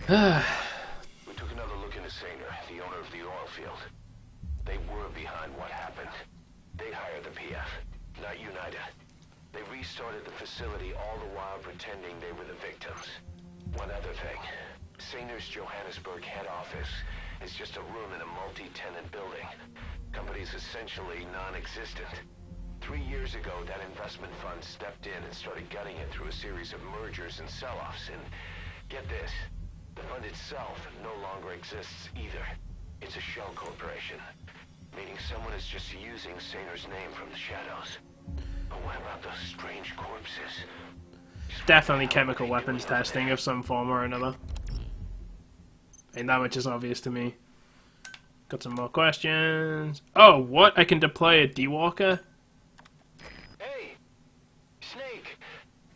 We took another look into Saner, the owner of the oil field. They were behind what happened. They hired the PF, not United. They restarted the facility all the while pretending they were the victims. One other thing. Saner's Johannesburg head office is just a room in a multi-tenant building. Company's essentially non-existent. 3 years ago, that investment fund stepped in and started gutting it through a series of mergers and sell-offs. And get this, the fund itself no longer exists either. It's a shell corporation, meaning someone is just using Saner's name from the shadows. But what about those strange corpses? Definitely chemical weapons testing of some form or another. And that much is obvious to me. Got some more questions. Oh, what? I can deploy a D-Walker? Hey, Snake,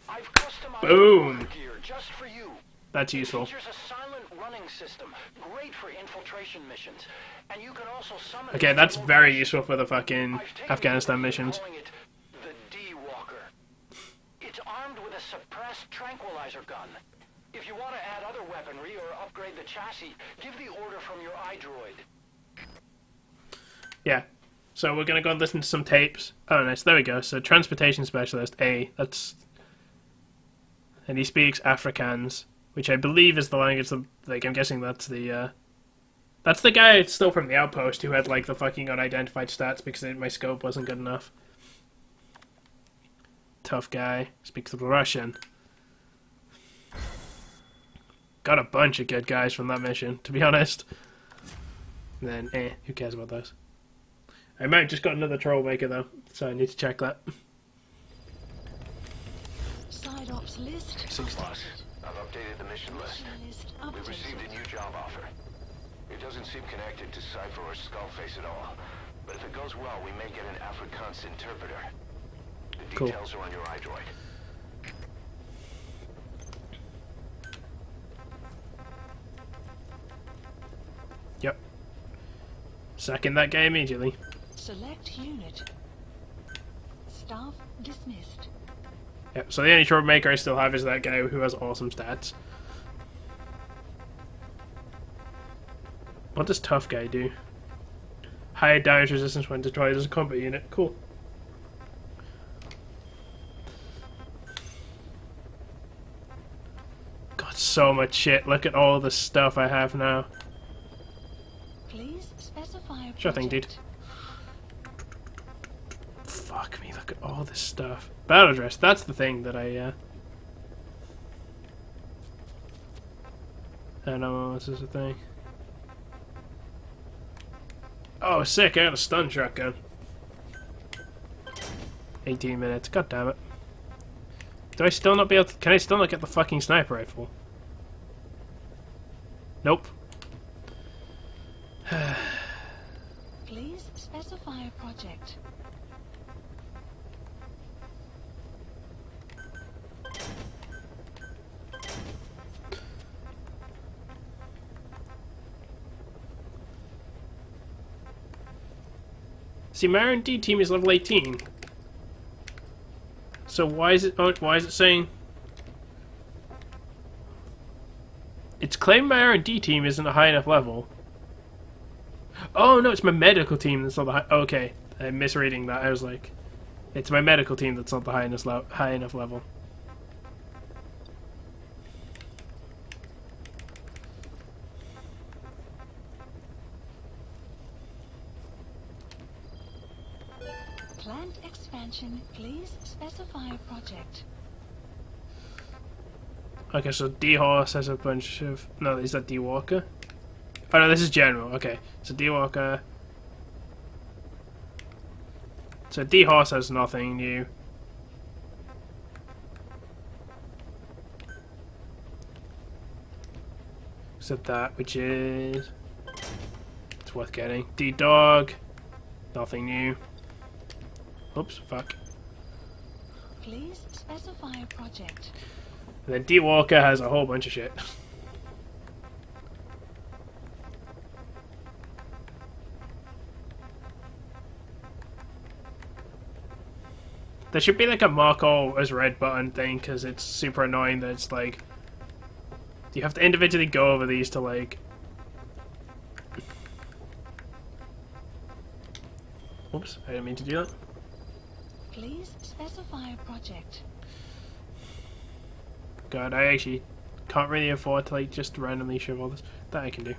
I've customized Boom. gear just for you. That's useful. It features a silent running system, great for infiltration missions. And you can also summon Okay, that's very useful for the fucking Afghanistan missions. Calling it the D-Walker. It's armed with a suppressed tranquilizer gun. If you want to add other weaponry or upgrade the chassis, give the order from your iDroid. Yeah. So we're gonna go and listen to some tapes. Oh, nice. There we go. So transportation specialist A. That's, and he speaks Afrikaans, which I believe is the language. Like, I'm guessing that's the guy still from the outpost who had like the fucking unidentified stats because my scope wasn't good enough. Tough guy. Speaks Russian. Got a bunch of good guys from that mission, to be honest. And then, who cares about those? I might have just got another troublemaker though, so I need to check that. Side ops list. Boss, I've updated the mission list. We received a new job offer. It doesn't seem connected to Cypher or Skullface at all. But if it goes well, we may get an Afrikaans interpreter. The Cool. details are on your iDroid. Yep. Second that guy immediately. Select unit. Staff dismissed. Yep, so the only troublemaker I still have is that guy who has awesome stats. What does tough guy do? Higher damage resistance when deployed as a combat unit. Cool. Got so much shit. Look at all the stuff I have now. Please specify a Sure thing, dude. project. Fuck me, look at all this stuff. Battle dress, that's the thing that I don't know, this is the thing. Oh, sick, I got a stun shotgun. 18 minutes, god damn it. Do I still not be able to, can I still not get the fucking sniper rifle? Nope. Please specify a project. See, my R&D team is level 18. So why is it saying it's claiming my R&D team isn't a high enough level? Oh no, it's my medical team that's not the high. Okay, I'm misreading that. I was like, it's my medical team that's not the high enough level. Plant expansion. Please specify a project. Okay, so D-Horse has a bunch of... No, is that D-Walker? Oh no, this is General. Okay, so D-Walker... So D-Horse has nothing new. Except that, which is... It's worth getting. D-Dog... Nothing new. Oops, fuck. Please specify a project. And then D-Walker has a whole bunch of shit. There should be like a mark all as red button thing, because it's super annoying that it's like You have to individually go over these to, like... Oops, I didn't mean to do that. Please specify a project. God, I actually can't really afford to, like, just randomly shove all this. That I can do.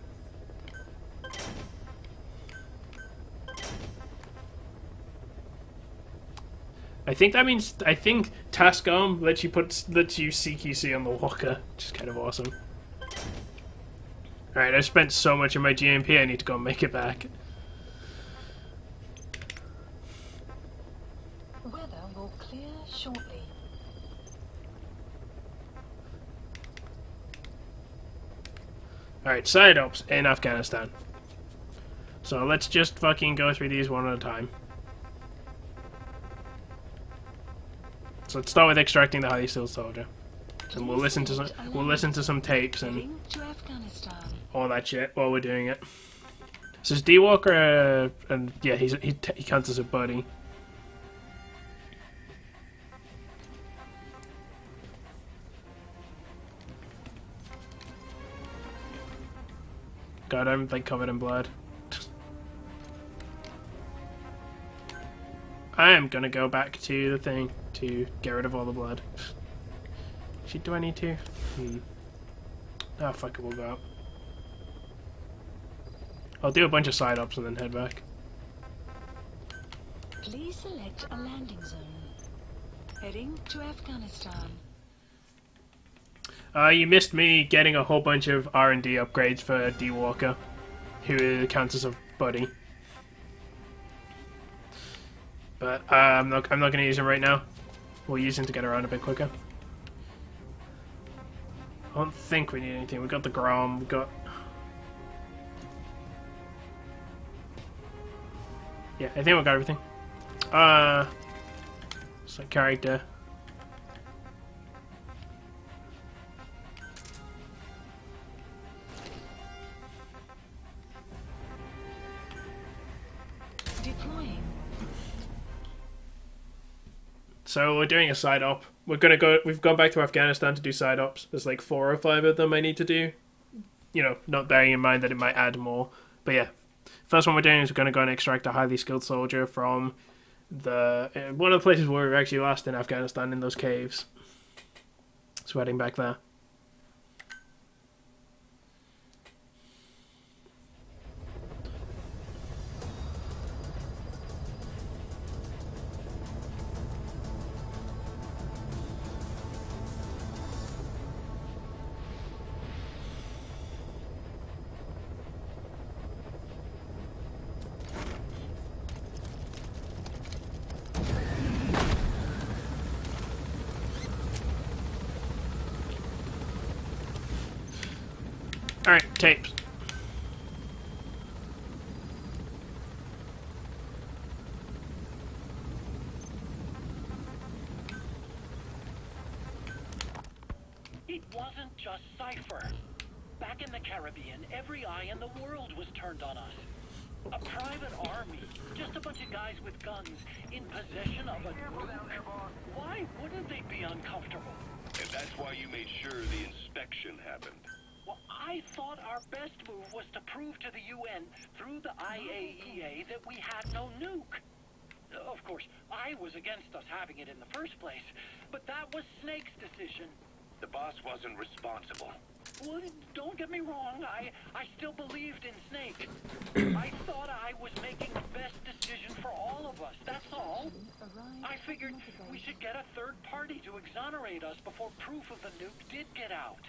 I think that means, I think task arm lets you CQC on the walker, which is kind of awesome. Alright, I've spent so much of my GMP, I need to go and make it back. Weather will clear shortly. Alright, side ops in Afghanistan. So let's just fucking go through these one at a time. So let's start with extracting the highly skilled soldier. And we'll listen to some tapes and all that shit while we're doing it. So is D Walker and yeah, he counts as a buddy. God, I'm like covered in blood. I am gonna go back to the thing to get rid of all the blood. Shit, do I need to? Ah, fuck it, we'll go out. I'll do a bunch of side ups and then head back. Please select a landing zone. Heading to Afghanistan. You missed me getting a whole bunch of R&D upgrades for D Walker, who counts as a buddy. But I'm not going to use him right now. We'll use him to get around a bit quicker. I don't think we need anything. We got the Grom. We got. Yeah, I think we got everything. It's like character. Deploying. So we're doing a side op. We're gonna go. We've gone back to Afghanistan to do side ops. There's like 4 or 5 of them I need to do. You know, not bearing in mind that it might add more. But yeah, first one we're doing is we're gonna go and extract a highly skilled soldier from the one of the places where we were actually last in Afghanistan, in those caves. So we're heading back there. Alright, tapes. It wasn't just Cypher. Back in the Caribbean, every eye in the world was turned on us. A private army, just a bunch of guys with guns, in possession of a nuke. Why wouldn't they be uncomfortable? And that's why you made sure the inspection happened. Well, I thought our best move was to prove to the UN through the IAEA that we had no nuke. Of course, I was against us having it in the first place, but that was Snake's decision. The boss wasn't responsible. Well, don't get me wrong, I still believed in Snake. I thought I was making the best decision for all of us, that's all. I figured we should get a third party to exonerate us before proof of the nuke did get out.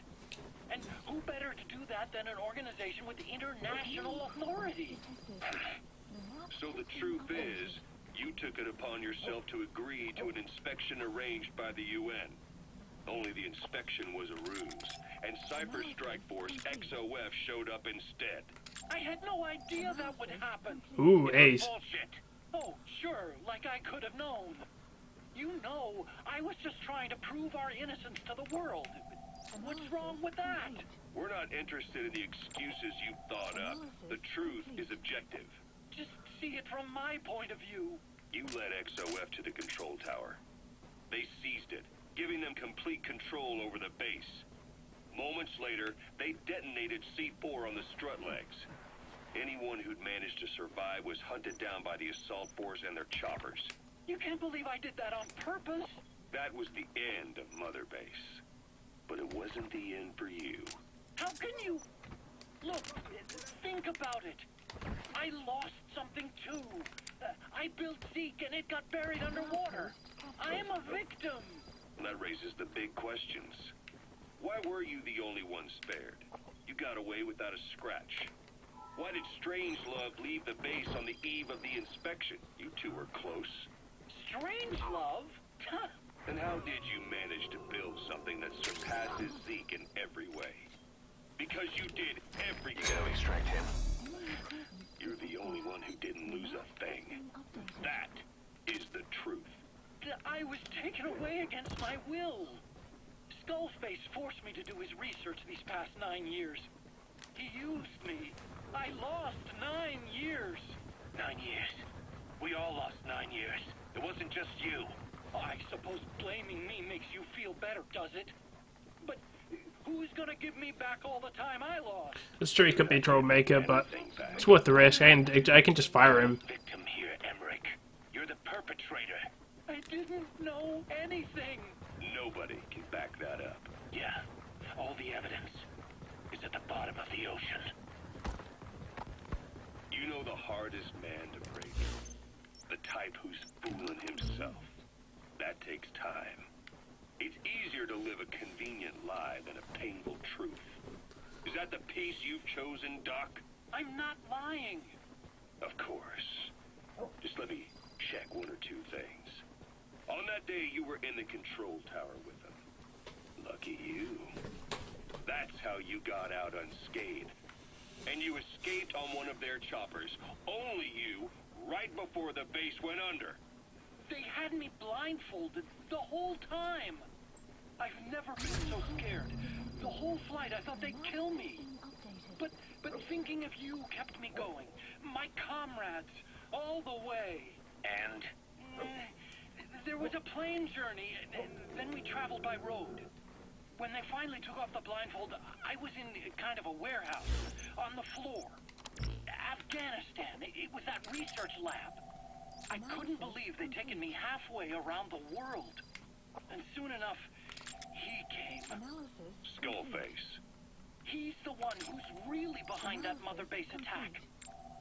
And who better to do that than an organization with international authority? So the truth is, you took it upon yourself to agree to an inspection arranged by the UN. Only the inspection was a ruse, and Cypher Strike Force XOF showed up instead. I had no idea that would happen. Ooh, Ace. Bullshit. Oh, sure, like I could have known. You know, I was just trying to prove our innocence to the world. What's wrong with that? We're not interested in the excuses you thought up. The truth is objective. Just see it from my point of view. You led XOF to the control tower. They seized it, giving them complete control over the base. Moments later, they detonated C4 on the strut legs. Anyone who'd managed to survive was hunted down by the assault force and their choppers. You can't believe I did that on purpose. That was the end of Mother Base. But it wasn't the end for you. How can you... Look, think about it. I lost something too. I built Zeke and it got buried underwater. I am a victim. That raises the big questions. Why were you the only one spared? You got away without a scratch. Why did Strangelove leave the base on the eve of the inspection? You two were close. Strangelove? And how did you manage to build something that surpasses Zeke in every way? Because you did everything. You gotta extract him. You're the only one who didn't lose a thing. That is the truth. I was taken away against my will. Skullface forced me to do his research these past 9 years. He used me. I lost 9 years. 9 years. We all lost 9 years. It wasn't just you. I suppose blaming me makes you feel better, does it? But who's gonna give me back all the time I lost? It's true he could be a troublemaker, but it's worth the risk. I can just fire him. Victim here, Emmerich. You're the perpetrator. I didn't know anything. Nobody can back that up. Yeah, all the evidence is at the bottom of the ocean. You know the hardest man to break. The type who's fooling himself. That takes time. It's easier to live a convenient lie than a painful truth. Is that the piece you've chosen, Doc? I'm not lying. Of course. Just let me check one or two things. On that day, you were in the control tower with them. Lucky you. That's how you got out unscathed. And you escaped on one of their choppers. Only you, right before the base went under. They had me blindfolded the whole time. I've never been so scared. The whole flight, I thought they'd kill me. But thinking of you kept me going. My comrades, all the way. And? There was a plane journey, and then we traveled by road. When they finally took off the blindfold, I was in kind of a warehouse, on the floor. Afghanistan, it was that research lab. I couldn't believe they'd taken me halfway around the world. And soon enough, he came. Skullface. He's the one who's really behind that Mother Base attack.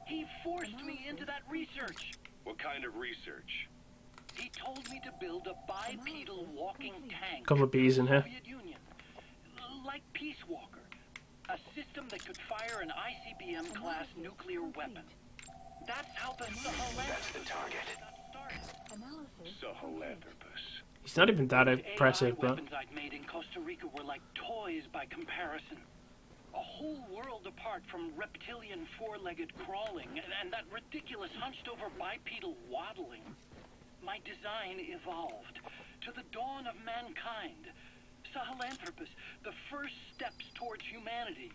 He forced me into that research. What kind of research? He told me to build a bipedal walking tank. Couple of bees in here. Soviet Union. Like Peace Walker. A system that could fire an ICBM-class nuclear weapon. That's how the That's the target. Sahelanthropus. He's not even that impressive, AI but weapons I'd made in Costa Rica were like toys by comparison. A whole world apart from reptilian four-legged crawling and that ridiculous hunched-over bipedal waddling. My design evolved to the dawn of mankind. Sahelanthropus, the first steps towards humanity.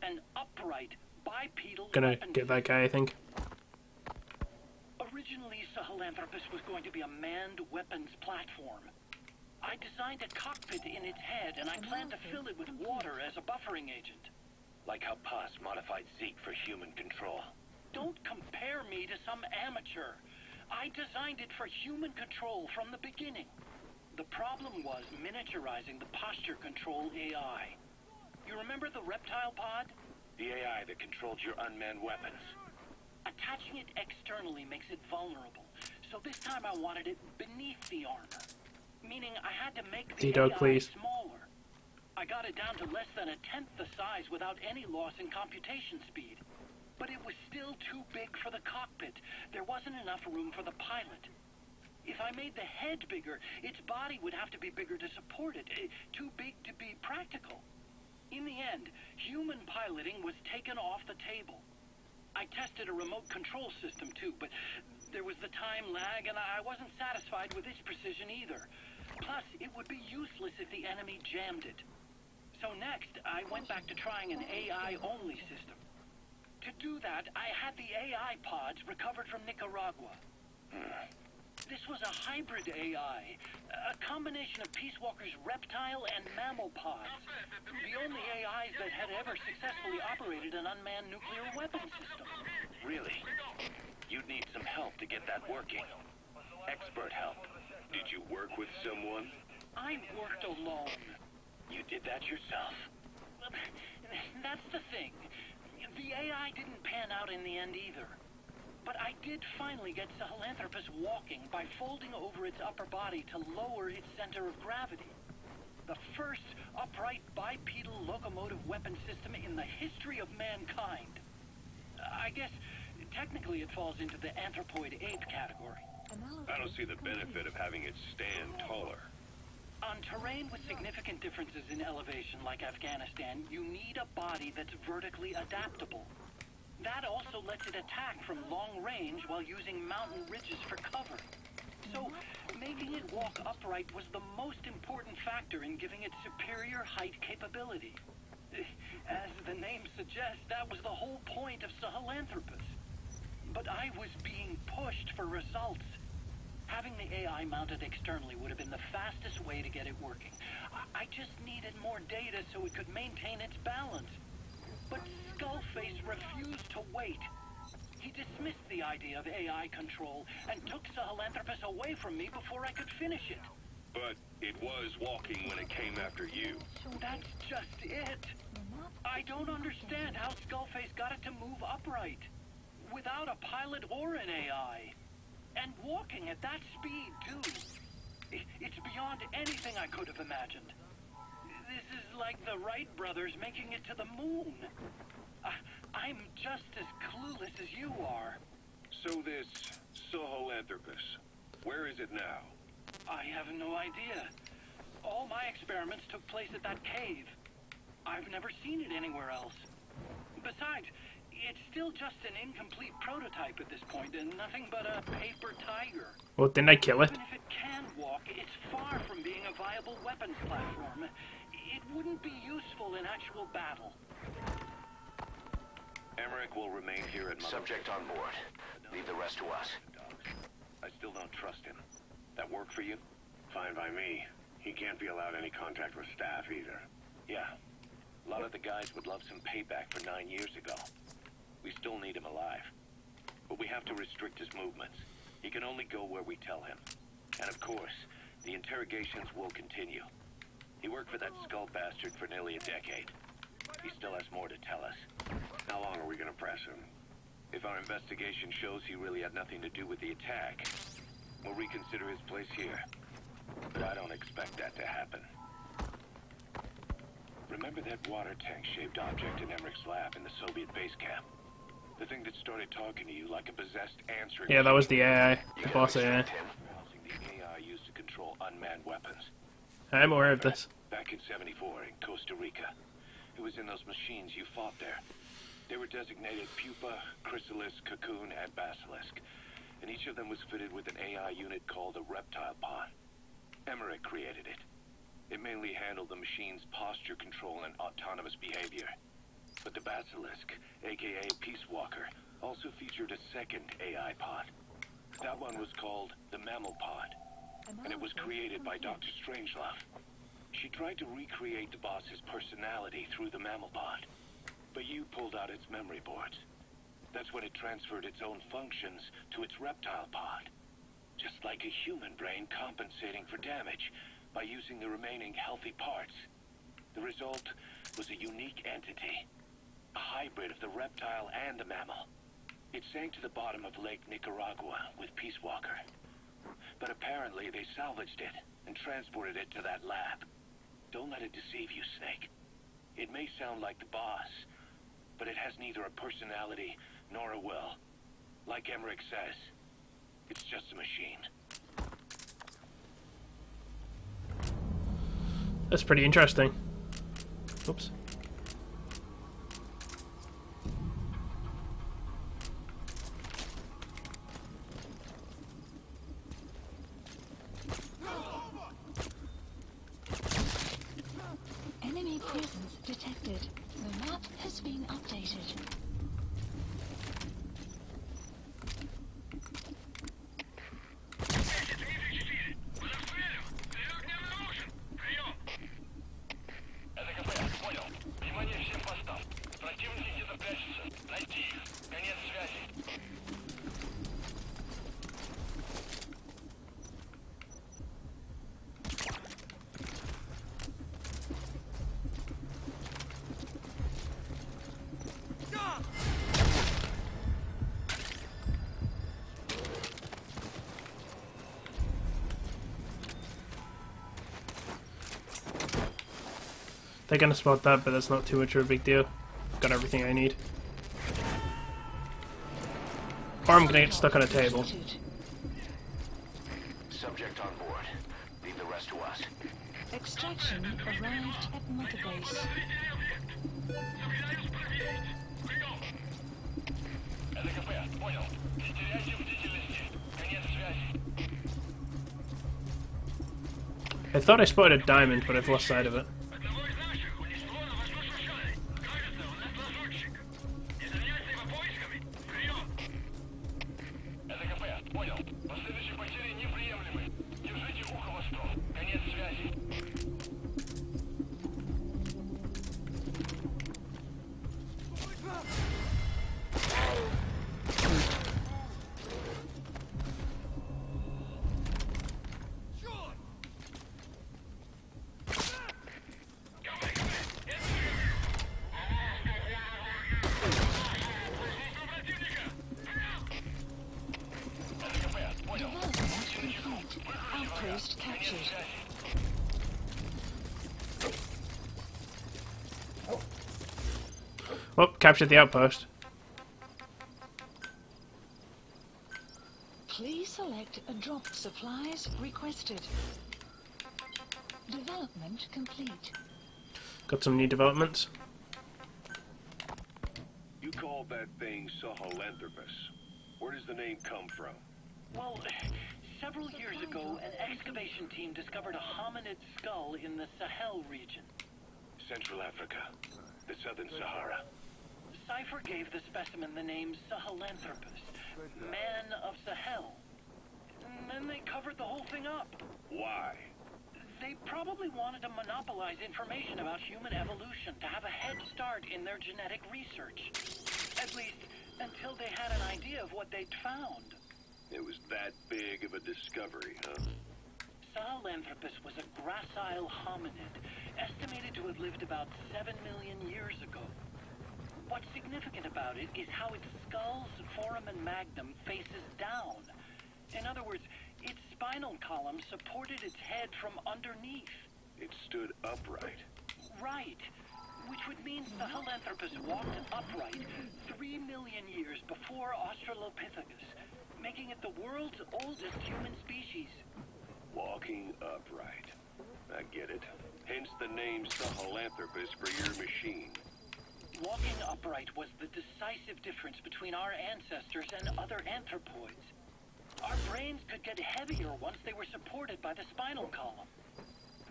An upright bipedal gonna weapon get that guy, I think. Originally, Sahelanthropus was going to be a manned weapons platform. I designed a cockpit in its head, and I planned to fill it with water as a buffering agent. Like how Paz modified Zeke for human control. Don't compare me to some amateur. I designed it for human control from the beginning. The problem was miniaturizing the posture control AI. You remember the reptile pod? The AI that controlled your unmanned weapons. Attaching it externally makes it vulnerable. So this time I wanted it beneath the armor. Meaning I had to make the D-Dog, AI please. smaller. I got it down to less than 1/10 the size without any loss in computation speed. But it was still too big for the cockpit. There wasn't enough room for the pilot. If I made the head bigger, its body would have to be bigger to support it. Too big to be practical. In the end, human piloting was taken off the table. I tested a remote control system too, but there was the time lag and I wasn't satisfied with its precision either. Plus, it would be useless if the enemy jammed it. So next, I went back to trying an AI-only system. To do that, I had the AI pods recovered from Nicaragua. This was a hybrid AI, a combination of Peace Walker's reptile and mammal pods. The only AIs that had ever successfully operated an unmanned nuclear weapon system. Really? You'd need some help to get that working. Expert help. Did you work with someone? I worked alone. You did that yourself? That's the thing. The AI didn't pan out in the end either. But I did finally get Sahelanthropus walking by folding over its upper body to lower its center of gravity. The first upright bipedal locomotive weapon system in the history of mankind. I guess technically it falls into the anthropoid ape category. I don't see the benefit of having it stand taller. On terrain with significant differences in elevation like Afghanistan, you need a body that's vertically adaptable. That also lets it attack from long range while using mountain ridges for cover. So, making it walk upright was the most important factor in giving it superior height capability. As the name suggests, that was the whole point of Sahelanthropus. But I was being pushed for results. Having the AI mounted externally would have been the fastest way to get it working. I just needed more data so it could maintain its balance. But Skullface refused to wait. He dismissed the idea of AI control and took Sahelanthropus away from me before I could finish it. But it was walking when it came after you. That's just it. I don't understand how Skullface got it to move upright, without a pilot or an AI. And walking at that speed, too. It's beyond anything I could have imagined. This is like the Wright brothers making it to the moon. I'm just as clueless as you are. So this Sahelanthropus, where is it now? I have no idea. All my experiments took place at that cave. I've never seen it anywhere else. Besides, it's still just an incomplete prototype at this point, and nothing but a paper tiger. Well, didn't I kill it? Even if it can walk, it's far from being a viable weapons platform. It wouldn't be useful in actual battle. Emmerich will remain here at Subject on board. Leave the rest to us. I still don't trust him. That work for you? Fine by me. He can't be allowed any contact with staff either. Yeah. A lot of the guys would love some payback for 9 years ago. We still need him alive. But we have to restrict his movements. He can only go where we tell him. And of course, the interrogations will continue. He worked for that skull bastard for nearly a decade. He still has more to tell us. How long are we gonna press him? If our investigation shows he really had nothing to do with the attack, we'll reconsider his place here. But I don't expect that to happen. Remember that water tank-shaped object in Emmerich's lab in the Soviet base camp? The thing that started talking to you like a possessed answering Yeah, that was the AI. You The can boss AI. extract him. Housing the AI used to control unmanned weapons. I'm aware of this. Back in '74 in Costa Rica. It was in those machines you fought there. They were designated Pupa, Chrysalis, Cocoon, and Basilisk. And each of them was fitted with an AI unit called a reptile pod. Emmerich created it. It mainly handled the machine's posture control and autonomous behavior. But the Basilisk, aka Peace Walker, also featured a second AI pod. That one was called the Mammal Pod, and it was created by Dr. Strangelove. She tried to recreate the boss's personality through the Mammal Pod, but you pulled out its memory boards. That's when it transferred its own functions to its reptile pod. Just like a human brain compensating for damage by using the remaining healthy parts. The result was a unique entity, a hybrid of the reptile and the mammal. It sank to the bottom of Lake Nicaragua with Peace Walker. But apparently they salvaged it and transported it to that lab. Don't let it deceive you, Snake. It may sound like the boss, but it has neither a personality nor a will. Like Emmerich says, it's just a machine. That's pretty interesting. Oops. Enemy presence detected. The map has been updated. They're gonna spot that, but that's not too much of a big deal. Got everything I need. Or I'm gonna get stuck on a table. Subject on board. Leave the rest to us. Extraction arrived at Mother Base. I thought I spotted a diamond, but I've lost sight of it. Outpost captured. Oh, captured the outpost. Please select a drop supplies requested. Development complete. Got some new developments. You called that thing Sahelanthropus. Where does the name come from? Well, several years ago, an excavation team discovered a hominid skull in the Sahel region. Central Africa. The Southern Sahara. Cypher gave the specimen the name Sahelanthropus, Man of Sahel. And then they covered the whole thing up. Why? They probably wanted to monopolize information about human evolution to have a head start in their genetic research. At least, until they had an idea of what they'd found. It was that big of a discovery, huh? Sahelanthropus was a gracile hominid, estimated to have lived about 7 million years ago. What's significant about it is how its skull's foramen magnum faces down. In other words, its spinal column supported its head from underneath. It stood upright. Right. Which would mean Sahelanthropus walked upright 3 million years before Australopithecus, making it the world's oldest human species. Walking upright. I get it. Hence the name Sahelanthropus for your machine. Walking upright was the decisive difference between our ancestors and other anthropoids. Our brains could get heavier once they were supported by the spinal column.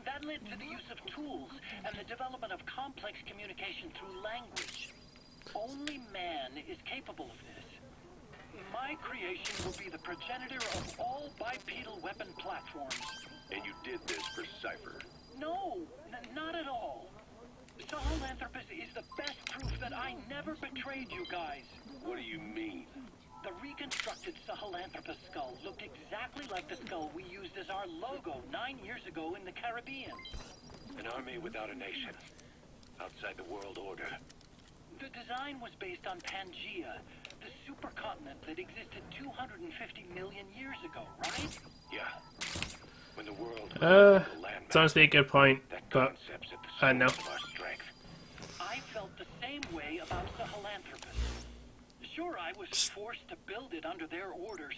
That led to the use of tools and the development of complex communication through language. Only man is capable of this. My creation will be the progenitor of all bipedal weapon platforms. And you did this for Cypher. No, not at all. Sahelanthropus is the best proof that I never betrayed you guys. What do you mean? The reconstructed Sahelanthropus skull looked exactly like the skull we used as our logo 9 years ago in the Caribbean. An army without a nation. Outside the world order. The design was based on Pangea, the supercontinent that existed 250 million years ago, right? Yeah. When the world it's honestly a good point, but I know. I felt the same way about Sahelanthropus. Sure, I was forced to build it under their orders,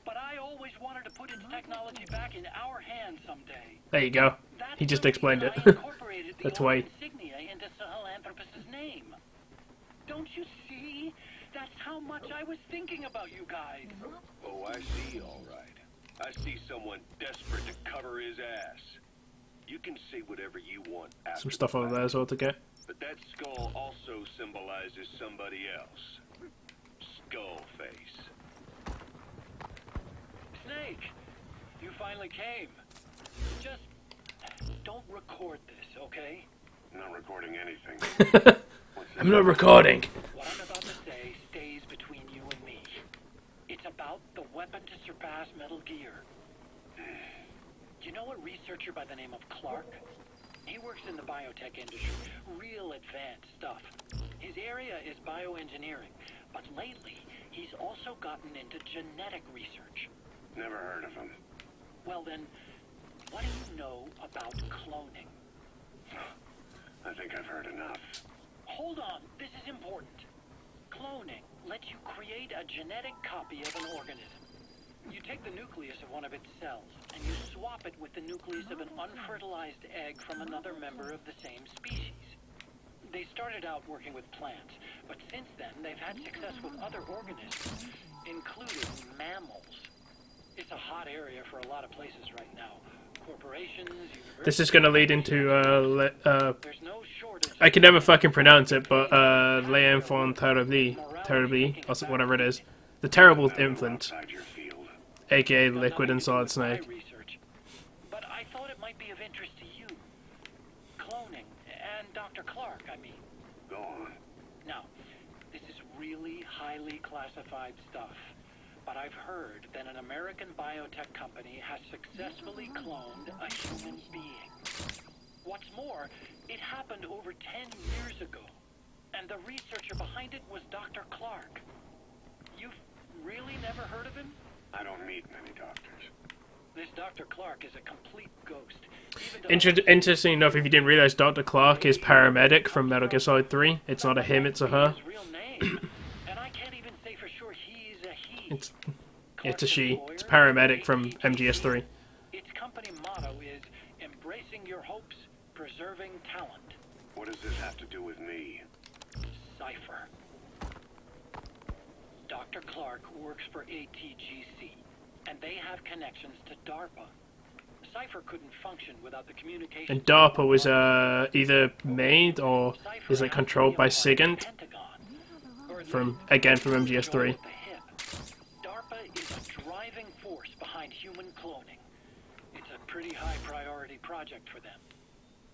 but I always wanted to put its technology back in our hands someday. There you go. He just explained it. That's why. Insignia into Sahelanthropus's name. Don't you see? That's how much I was thinking about you guys. Oh, I see, all right. I see someone desperate to cover his ass. You can say whatever you want after Some stuff over there as well to get. But that skull also symbolizes somebody else. Skull face. Snake, you finally came. Just don't record this, okay? I'm not recording anything. I'm not recording. What I'm about to say stays between you and me. It's about the weapon to surpass Metal Gear. You know a researcher by the name of Clark? He works in the biotech industry. Real advanced stuff. His area is bioengineering, but lately he's also gotten into genetic research. Never heard of him. Well then, what do you know about cloning? I've create a genetic copy of an organism. You take the nucleus of one of its cells, and you swap it with the nucleus of an unfertilized egg from another member of the same species. They started out working with plants, but since then they've had success with other organisms, including mammals. It's a hot area for a lot of places right now. Corporations, This is going to lead into, there's no shortage. I can never fucking pronounce it, but, L'Enfant Terrible, or whatever it is. The Terrible Infant, Outside your field. aka Liquid and Solid Snake. Research, but I thought it might be of interest to you. Cloning, and Dr. Clark, I mean. Go on. Now, this is really highly classified stuff, but I've heard that an American biotech company has successfully cloned a human being. What's more, it happened over 10 years ago, and the researcher behind it was Dr. Clark. You've really never heard of him? I don't meet many doctors. This Dr. Clark is a complete ghost. Even though Interesting enough, if you didn't realize, Dr. Clark is paramedic from Metal Gear Solid 3. It's not a him, it's a her. his real name, and I can't even say for sure he's a he. It's a she. It's paramedic from MGS3. Its company motto is embracing your hopes, preserving talent. What does this have to do with me? Cypher. Dr. Clark works for ATGC, and they have connections to DARPA. Cypher couldn't function without the communication. And DARPA was either made or is it controlled by SIGINT from MGS3. DARPA is a driving force behind human cloning. It's a pretty high priority project for them.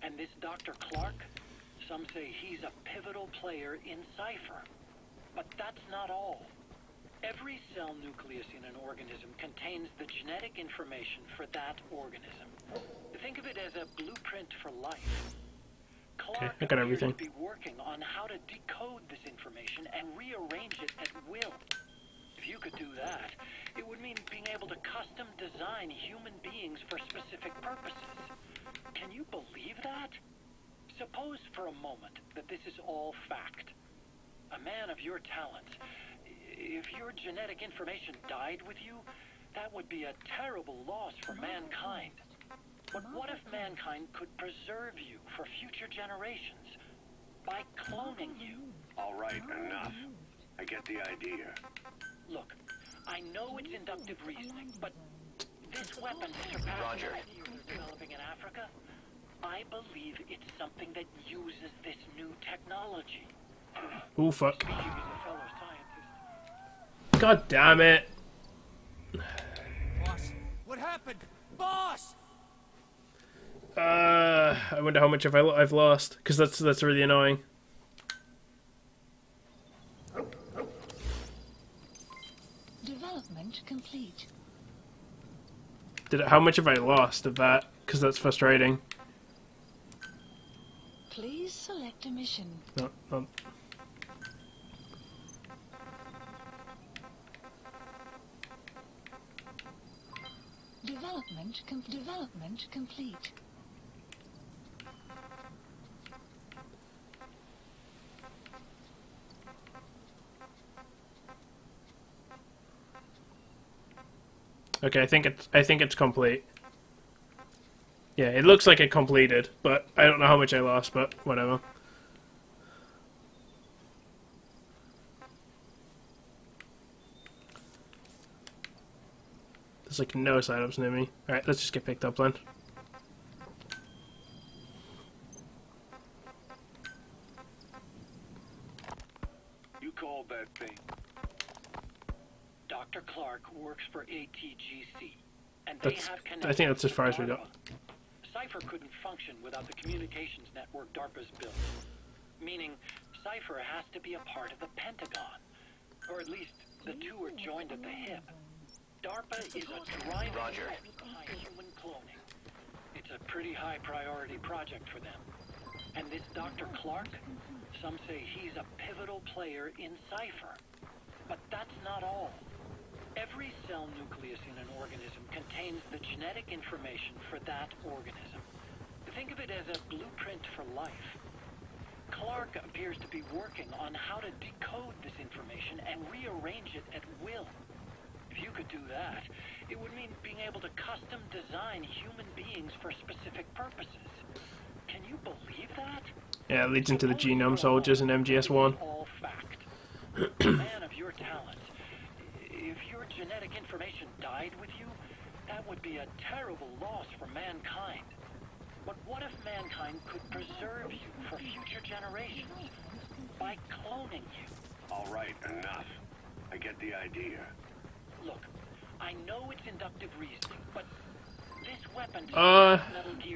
And this Dr. Clark, some say he's a pivotal player in Cypher. But that's not all. Every cell nucleus in an organism contains the genetic information for that organism. Think of it as a blueprint for life. Clark I got everything. appears to be working on how to decode this information and rearrange it at will. If you could do that, it would mean being able to custom design human beings for specific purposes. Can you believe that? Suppose for a moment that this is all fact. A man of your talents, if your genetic information died with you, that would be a terrible loss for mankind. But what if mankind could preserve you for future generations by cloning you? All right, enough. I get the idea. Look, I know it's inductive reasoning, but this weapon surpasses anything you were developing in Africa. I believe it's something that uses this new technology. Ooh, fuck. Speaking as a fellow scientist. God damn it. Boss, what happened? Boss! I wonder how much I've lost, because that's really annoying. Development complete. How much have I lost of that? Because that's frustrating. Please select a mission. No. Development complete. Okay, I think it's complete. Yeah, it looks like it completed, but I don't know how much I lost, but whatever. There's like no signups near me. Alright, let's just get picked up then. You called that thing. Dr. Clark works for ATGC, and they That's, have I think that's as far as we DARPA. got. Cypher couldn't function without the communications network DARPA's built, meaning Cypher has to be a part of the Pentagon, or at least the two are joined at the hip. DARPA is a driving force behind human cloning. It's a pretty high priority project for them. And this Dr. Clark, some say he's a pivotal player in Cypher. But that's not all. Every cell nucleus in an organism contains the genetic information for that organism. Think of it as a blueprint for life. Clark appears to be working on how to decode this information and rearrange it at will. If you could do that, it would mean being able to custom design human beings for specific purposes. Can you believe that? Yeah, it leads into the genome soldiers in MGS1. All fact. A man of your talent, if your genetic information died with you, that would be a terrible loss for mankind. But what if mankind could preserve you for future generations by cloning you? All right, enough. I get the idea. Look, I know it's inductive reasoning, but this weapon...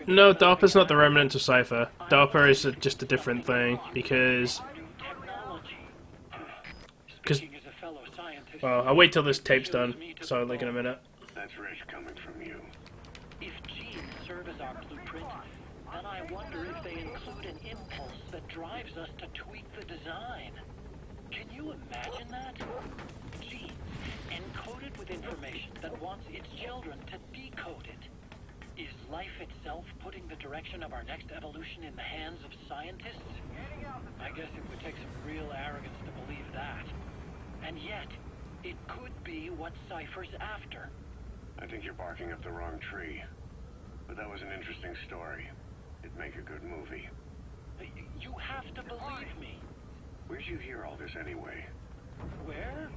No, DARPA's not the remnant of Cypher. DARPA is just a different thing, because... Well, I'll wait till this tape's done, so like in a minute. That's rich coming from you. If genes serve as our blueprint, then I wonder if they include an impulse that drives us to tweak the design. Can you imagine that? Genes encoded with information that wants its children to decode it. Is life itself putting the direction of our next evolution in the hands of scientists? I guess it would take some real arrogance to believe that. And yet, it could be what Cypher's after. I think you're barking up the wrong tree. But that was an interesting story. It'd make a good movie. You have to believe me. Where'd you hear all this anyway? Where?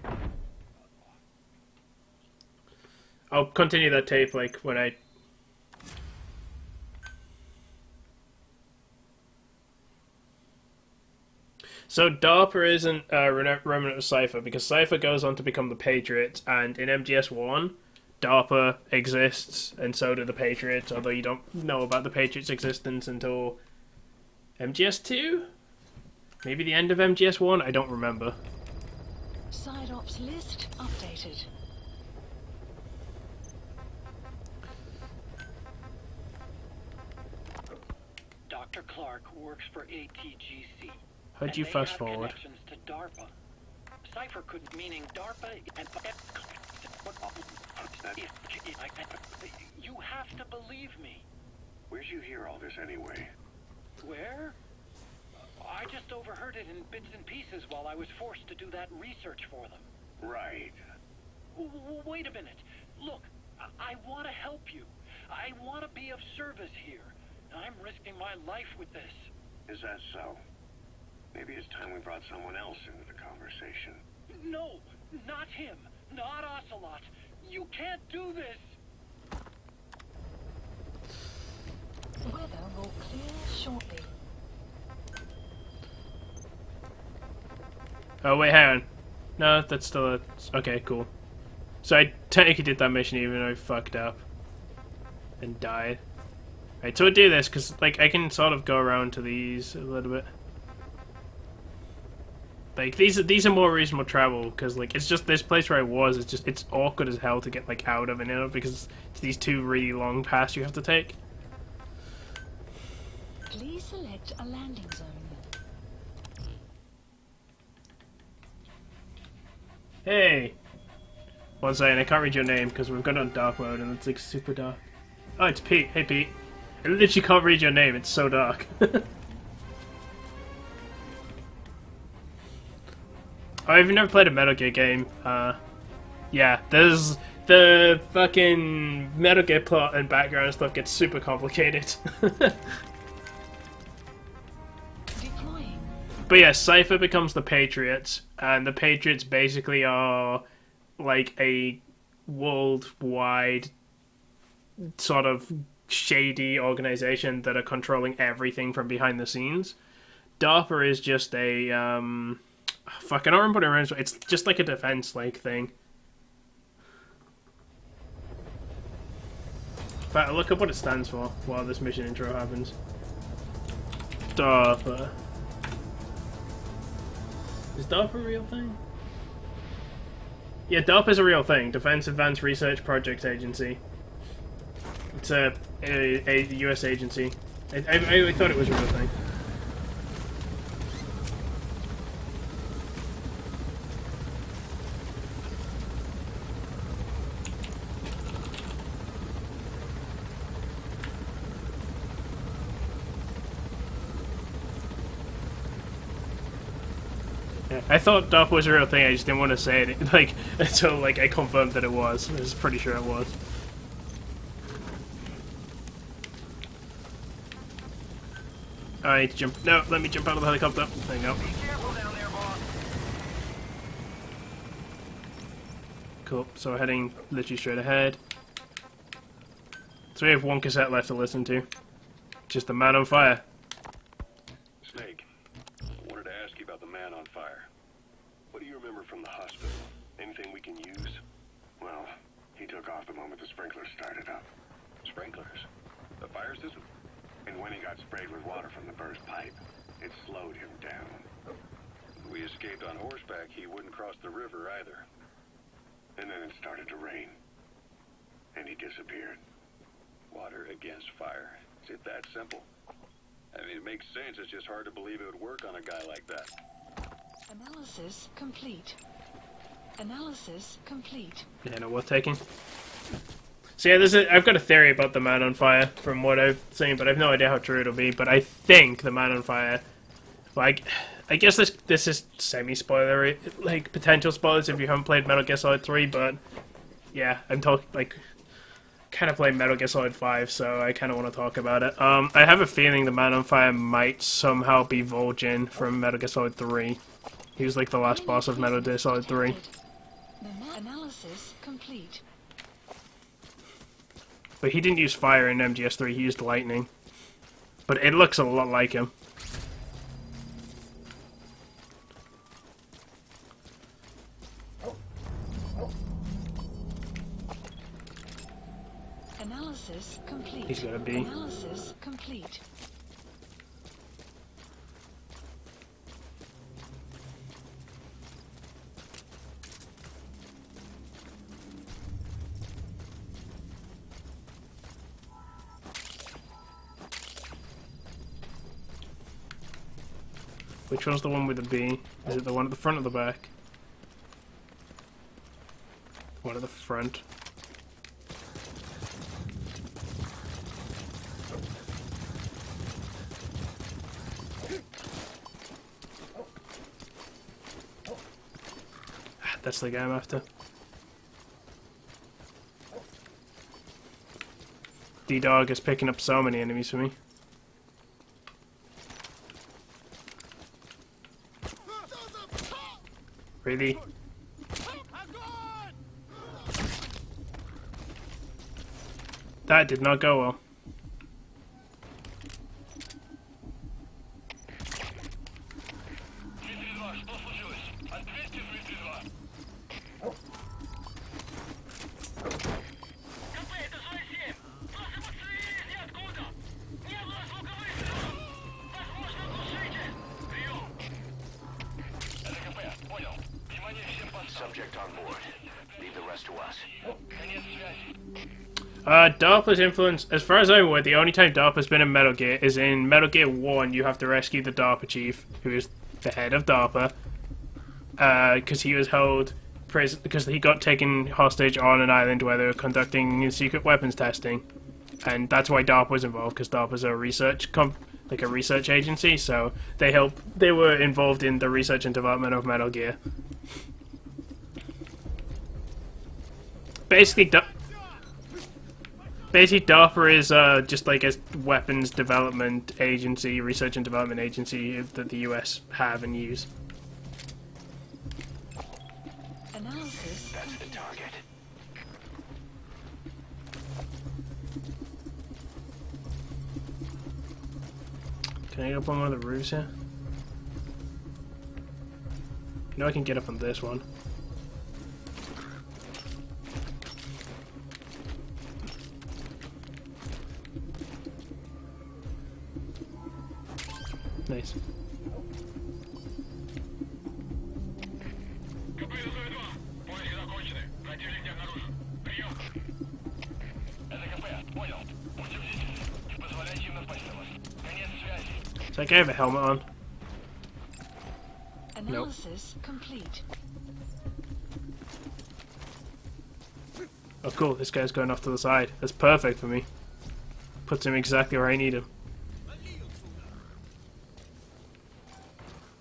I'll continue that tape like when I... So DARPA isn't a remnant of Cypher, because Cypher goes on to become the Patriots, and in MGS1, DARPA exists, and so do the Patriots, although you don't know about the Patriots' existence until MGS2? Maybe the end of MGS1? I don't remember. Side ops list updated. Dr. Clark works for ATGC. How'd you fast forward? Connections to DARPA. Cypher could meaning DARPA and you have to believe me. Where'd you hear all this anyway? Where? I just overheard it in bits and pieces while I was forced to do that research for them. Right. Wait a minute. Look, I want to help you. I want to be of service here. I'm risking my life with this. Is that so? Maybe it's time we brought someone else into the conversation. No, not him. Not Ocelot. You can't do this. Weather will clear shortly. Oh wait, hang on. No, that's still a... Okay, cool. So I technically did that mission even though I fucked up. And died. Right, so I do this because like I can sort of go around to these a little bit. Like these are more reasonable travel because like it's just this place where I was. It's awkward as hell to get like out of and in of because it's these two really long paths you have to take. Please select a landing zone. Hey! One second, I can't read your name because we've got it on dark mode and it's like super dark. Oh, it's Pete. Hey, Pete. I literally can't read your name, it's so dark. Oh, if you've never played a Metal Gear game, yeah, there's the fucking Metal Gear plot and background and stuff gets super complicated. But yeah, Cypher becomes the Patriots, and the Patriots basically are like a worldwide sort of shady organization that are controlling everything from behind the scenes. DARPA is just a fuck, I don't remember what it runs. It's just like a defense like thing. In fact, I'll look up what it stands for while this mission intro happens. DARPA. Is DARPA a real thing? Yeah, DARPA is a real thing. Defense Advanced Research Projects Agency. It's a US agency. I thought it was a real thing. Yeah, I thought DARPA was a real thing, I just didn't want to say it, like, until, like, I confirmed that it was. I was pretty sure it was. I need to jump. No, let me jump out of the helicopter. There you go. Be careful down there, boss. Cool, so we're heading literally straight ahead. So we have one cassette left to listen to. Just The Man on Fire. Snake, I wanted to ask you about the man on fire. What do you remember from the hospital? Anything we can use? Well, he took off the moment the sprinklers started up. Sprinklers? The fire system? And when he got sprayed with water from the burst pipe, it slowed him down. If we escaped on horseback, he wouldn't cross the river either. And then it started to rain. And he disappeared. Water against fire. Is it that simple? I mean, it makes sense. It's just hard to believe it would work on a guy like that. Analysis complete. Analysis complete. Yeah, no, we're taking. So yeah, I've got a theory about the Man on Fire from what I've seen, but I've no idea how true it'll be. But I think the Man on Fire, like, I guess this is semi-spoilery, like potential spoilers if you haven't played Metal Gear Solid 3. But yeah, I'm talking like kind of playing Metal Gear Solid 5, so I kind of want to talk about it. I have a feeling the Man on Fire might somehow be Vol'jin from Metal Gear Solid 3. He was like the last boss of Metal Gear Solid 3. Analysis complete. But he didn't use fire in MGS3, he used lightning. But it looks a lot like him. Analysis complete. He's got a B. Analysis complete. Which one's the one with the B? Is it the one at the front or the back? One at the front. That's the guy I'm after. D-Dog is picking up so many enemies for me. Really? That did not go well. Subject on board. Leave the rest to us. DARPA's influence, as far as I'm aware, the only time DARPA's been in Metal Gear is in Metal Gear 1. You have to rescue the DARPA chief, who is the head of DARPA, because he was held prison because he got taken hostage on an island where they were conducting secret weapons testing, and that's why DARPA was involved, because DARPA's a research like a research agency, so they were involved in the research and development of Metal Gear. Basically, DARPA is just like a weapons development agency, research and development agency that the US have and use. Analysis. That's the target. Can I get up on one of the roofs here? No, I can get up on this one. Nice. Does that guy have a helmet on? Analysis complete. Oh cool, this guy's going off to the side. That's perfect for me. Puts him exactly where I need him.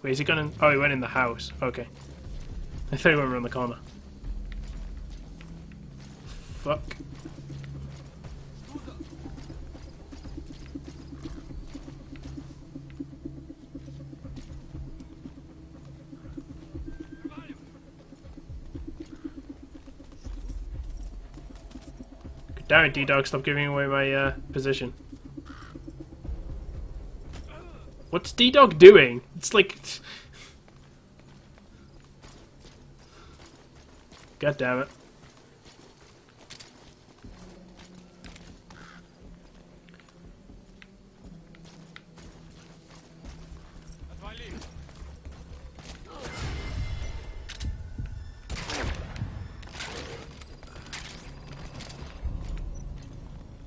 Wait, is he gone in? Oh, he went in the house. Okay. I thought he went around the corner. Fuck. Damn it, D-Dog, stop giving away my position. What's D-Dog doing? It's like... God damn it.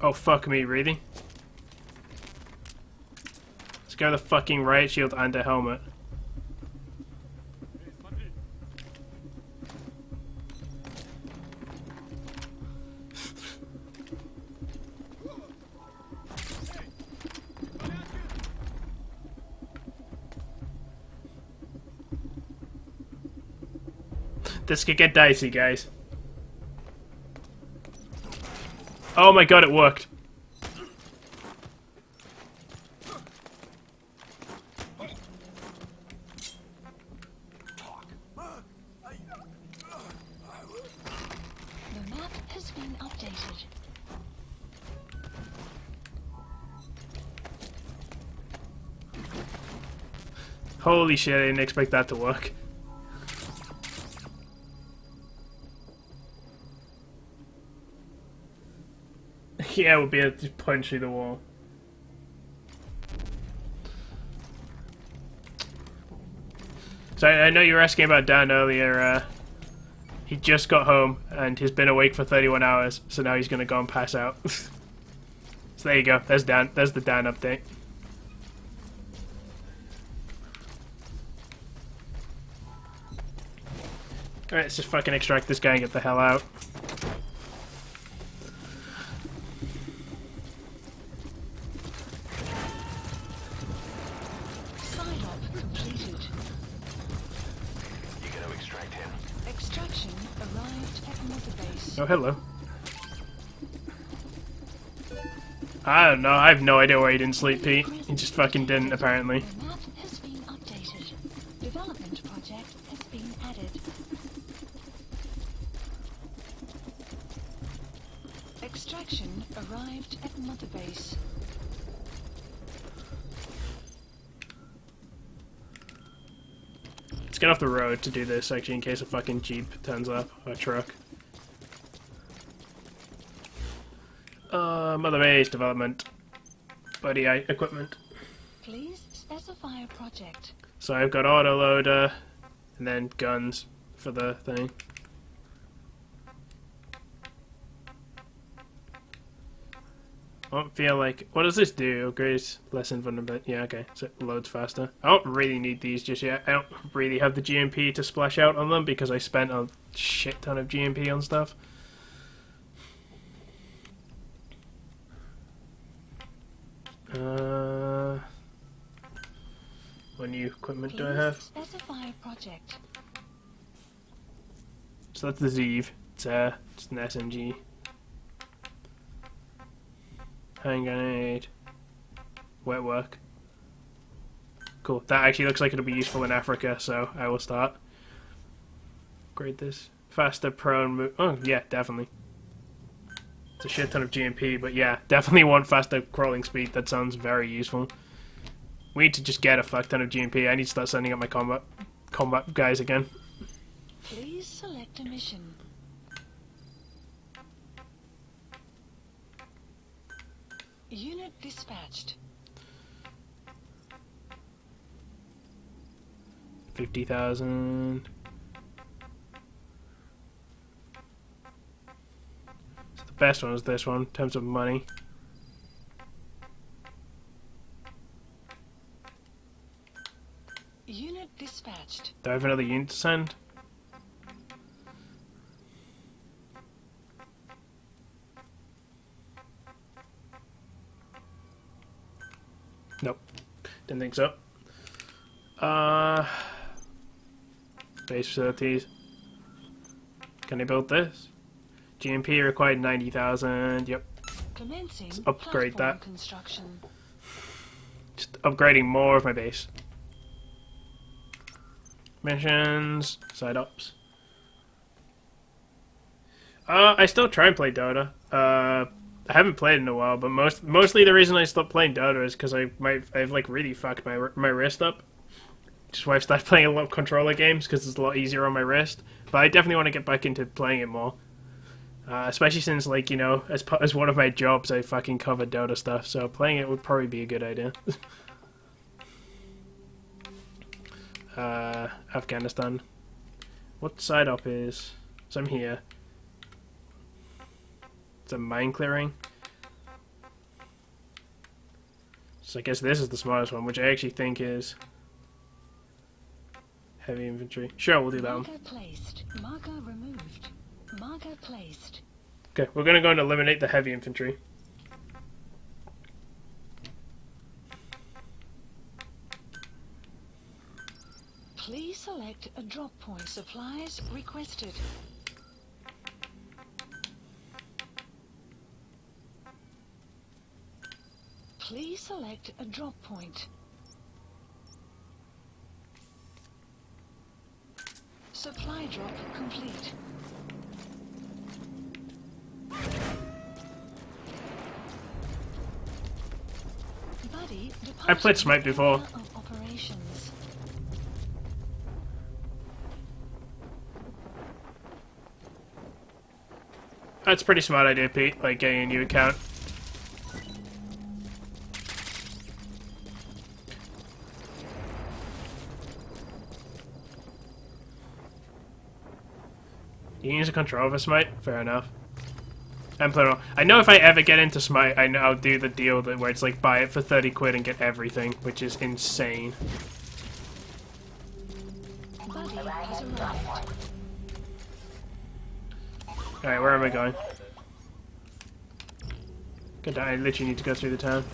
Oh, fuck me, really? Let's go the fucking riot shield and a helmet. This could get dicey, guys. Oh my god, it worked. The map has been updated. Holy shit, I didn't expect that to work. Yeah, we'll be able to punch through the wall. So I know you were asking about Dan earlier. He just got home and he's been awake for 31 hours, so now he's gonna go and pass out. So there you go. There's Dan. There's the Dan update. Alright, let's just fucking extract this guy and get the hell out. Oh, hello. I don't know. I have no idea why he didn't sleep, Pete. He just fucking didn't, apparently. The map has been updated. Development project has been added. Extraction arrived at Mother Base. Let's get off the road to do this, actually, in case a fucking Jeep turns up. Or a truck. Mother Base development. Buddy equipment. Please specify a project. So I've got autoloader, and then guns for the thing. I don't feel like... What does this do? Upgrades less invulnerability. Yeah, okay. So it loads faster. I don't really need these just yet. I don't really have the GMP to splash out on them because I spent a shit ton of GMP on stuff. What new equipment do I have? Specify a project. So that's the Zeev. It's just an SMG. Hand grenade. Wet work. Cool. That actually looks like it'll be useful in Africa, so I will start. Upgrade this. Faster prone move. Oh, yeah, definitely. It's a shit ton of GMP, but yeah, definitely want faster crawling speed. That sounds very useful. We need to just get a fuck ton of GMP. I need to start sending up my combat guys again. Please select a mission. Unit dispatched. 50,000. So the best one is this one in terms of money. Unit dispatched. Do I have another unit to send? Nope. Didn't think so. Base facilities. Can I build this? GMP required 90,000. Yep. Commencing Let's upgrade platform that. construction. Just upgrading more of my base. Missions, side ups. I still try and play Dota. I haven't played in a while, but mostly the reason I stopped playing Dota is because I've like really fucked my wrist up. Just why I've started playing a lot of controller games because it's a lot easier on my wrist. But I definitely want to get back into playing it more. Especially since, like, you know, as one of my jobs, I fucking cover Dota stuff, so playing it would probably be a good idea. Afghanistan. What side up is? So I'm here. It's a mine clearing. So I guess this is the smartest one, which I actually think is heavy infantry. Sure, we'll do that one. Marker placed. Marker removed. Marker placed. Okay, we're gonna go and eliminate the heavy infantry. Please select a drop point. Supplies requested. Please select a drop point. Supply drop complete. Buddy, I played Smite before. of operations. That's a pretty smart idea, Pete, like getting a new account. You can use a control for Smite? Fair enough. I know if I ever get into Smite, I know I'll do the deal where it's like buy it for 30 quid and get everything, which is insane. Buddy has arrived. Alright, where am I going? Good, I literally need to go through the town.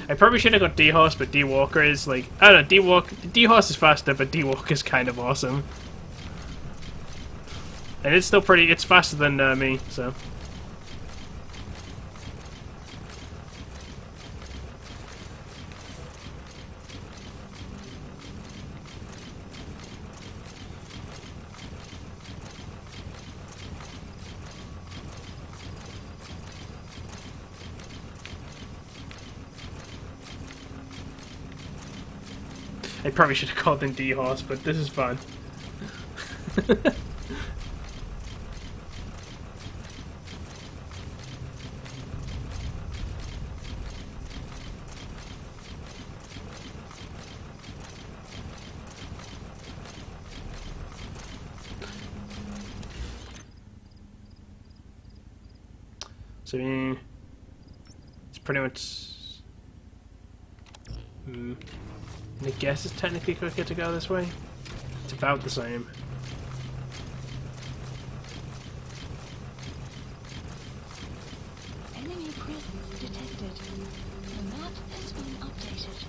I probably should have got D-Horse, but D-Walker is like... I don't know, D-Horse is faster, but D-Walker is kind of awesome. And it's still pretty... It's faster than me, so... I probably should have called in D-Horse, but this is fun. So, I mean, it's pretty much... I guess it's technically quicker to go this way. It's about the same. Enemy presence detected. The map has been updated.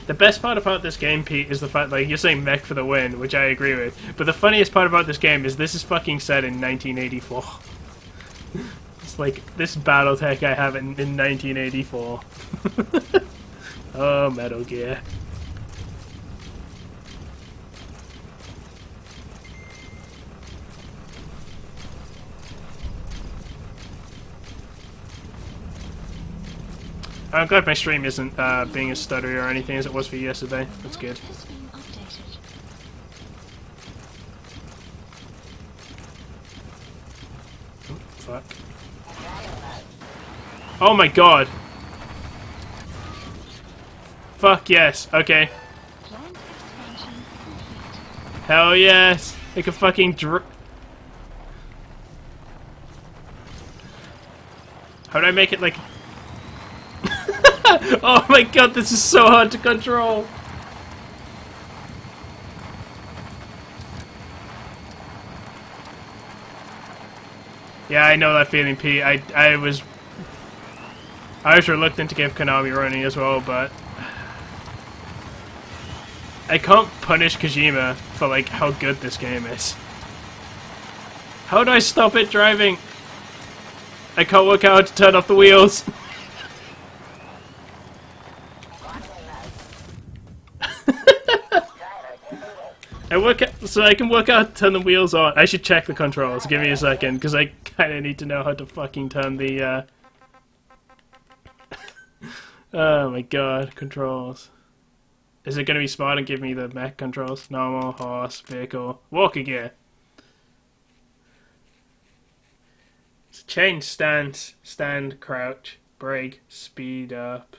The best part about this game, Pete, is the fact, like, you're saying mech for the win, which I agree with. But the funniest part about this game is this is fucking set in 1984. It's like, this Battletech I have in 1984. Oh, Metal Gear. I'm glad my stream isn't being as stuttery or anything as it was for yesterday. That's good. Has been updated. Oh, fuck. Oh my god! Fuck yes, okay. Plant expansion complete. Hell yes! I can fucking how do I make it like... Oh my god, this is so hard to control! Yeah, I know that feeling, Pete. I was reluctant to give Konami running as well, but I can't punish Kojima for like how good this game is. How do I stop it driving? I can't work out how to turn off the wheels. I can work out how to turn the wheels on. I should check the controls. Give me a second, because I kind of need to know how to fucking turn the, Oh my god, controls. Is it going to be smart and give me the mech controls? Normal, horse, vehicle, walker gear. So change stance, stand, crouch, brake, speed up.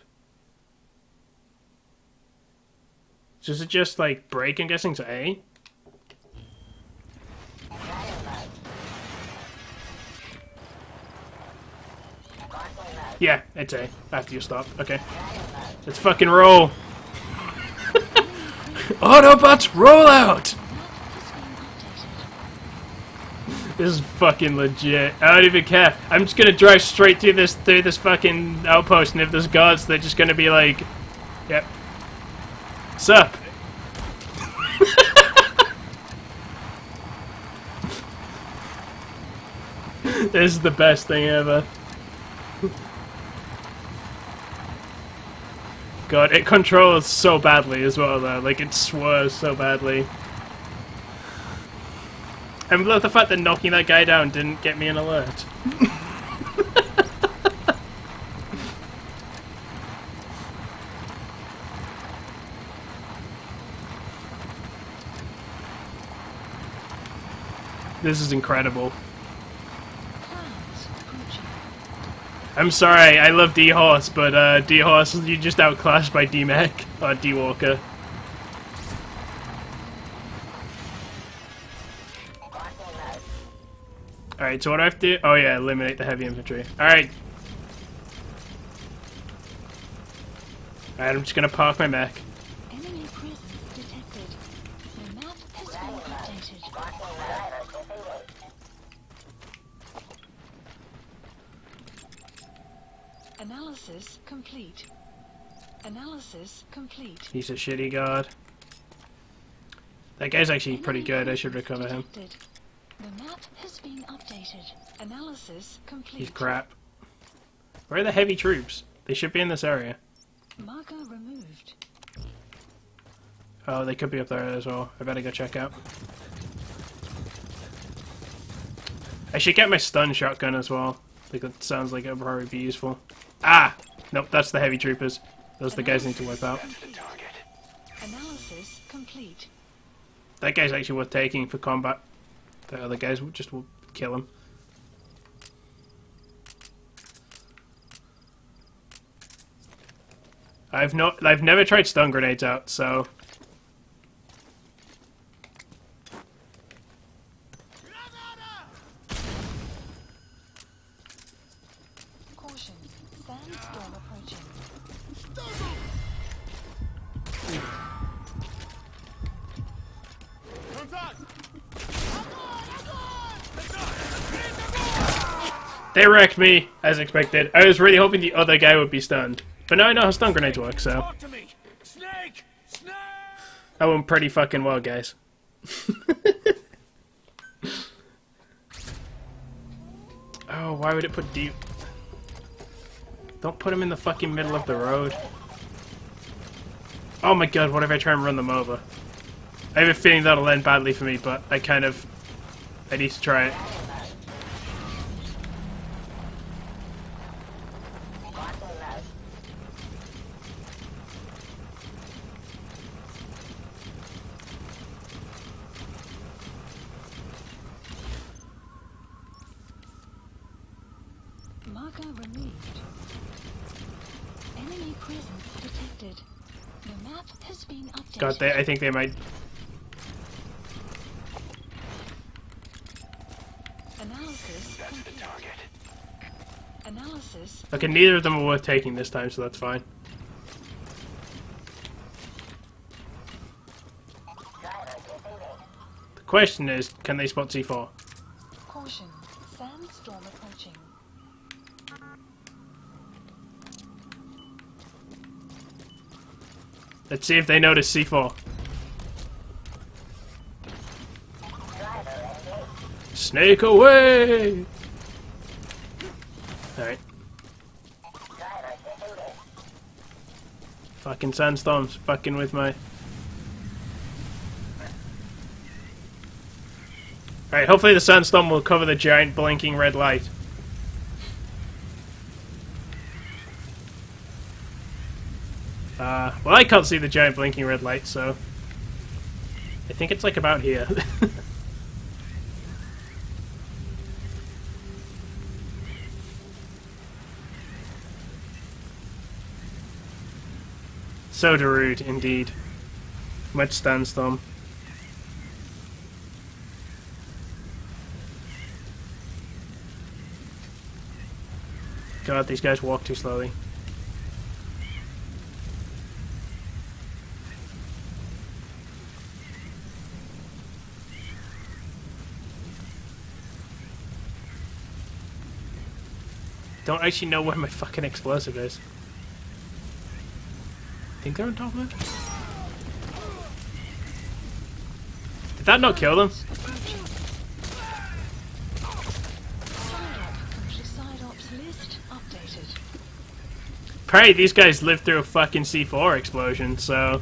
So is it just like brake, I'm guessing, to A? Yeah, it's A. After you stop. Okay. Let's fucking roll! Autobots, roll out! This is fucking legit. I don't even care. I'm just gonna drive straight through this fucking outpost, and if there's guards, they're just gonna be like, yep. Sup? This is the best thing ever. God, it controls so badly as well though, like it swerves so badly. I love the fact that knocking that guy down didn't get me an alert. This is incredible. I'm sorry, I love D-Horse, but D-Horse, you're just outclassed by D-Mech, or D-Walker. Alright, so what do I have to do? Oh yeah, eliminate the heavy infantry. Alright. Alright, I'm just gonna park my mech. Enemy presence detected. The map has been updated. Analysis complete. Analysis complete. He's a shitty god. That guy's actually pretty good, I should recover him. Detected. The map has been updated. Analysis complete. He's crap. Where are the heavy troops? They should be in this area. Marker removed. Oh, they could be up there as well. I better go check out. I should get my stun shotgun as well. Like, that sounds like it would probably be useful. Ah! Nope, that's the heavy troopers. Those are the guys I need to wipe out. Analysis complete. That guy's actually worth taking for combat. The other guys just will kill him. I've never tried stun grenades out, so Caution. Sandstorm approaching. they wrecked me, as expected. I was really hoping the other guy would be stunned. But now I know how stun grenades work, so Talk to me. Snake! Snake! I went pretty fucking well, guys. Oh, why would it put deep? Don't put him in the fucking middle of the road. Oh my god, what if I try and run them over? I have a feeling that'll end badly for me, but I need to try it. Marker removed. Enemy presence detected. The map has been updated. God, I think they might. Analysis complete. Analysis. Okay, neither of them are worth taking this time, so that's fine. The question is, can they spot C4? Caution. Sandstorm approaching. Let's see if they notice C4. Snake away! Alright. Fucking sandstorms, fucking with my... Alright, hopefully the sandstorm will cover the giant blinking red light. Well, I can't see the giant blinking red light, so... I think it's like about here. So Darude, indeed. Much sandstorm. God, these guys walk too slowly. Don't actually know where my fucking explosive is. I think they're on top of it. Did that not kill them? Side ops list updated. Apparently these guys lived through a fucking C4 explosion, so...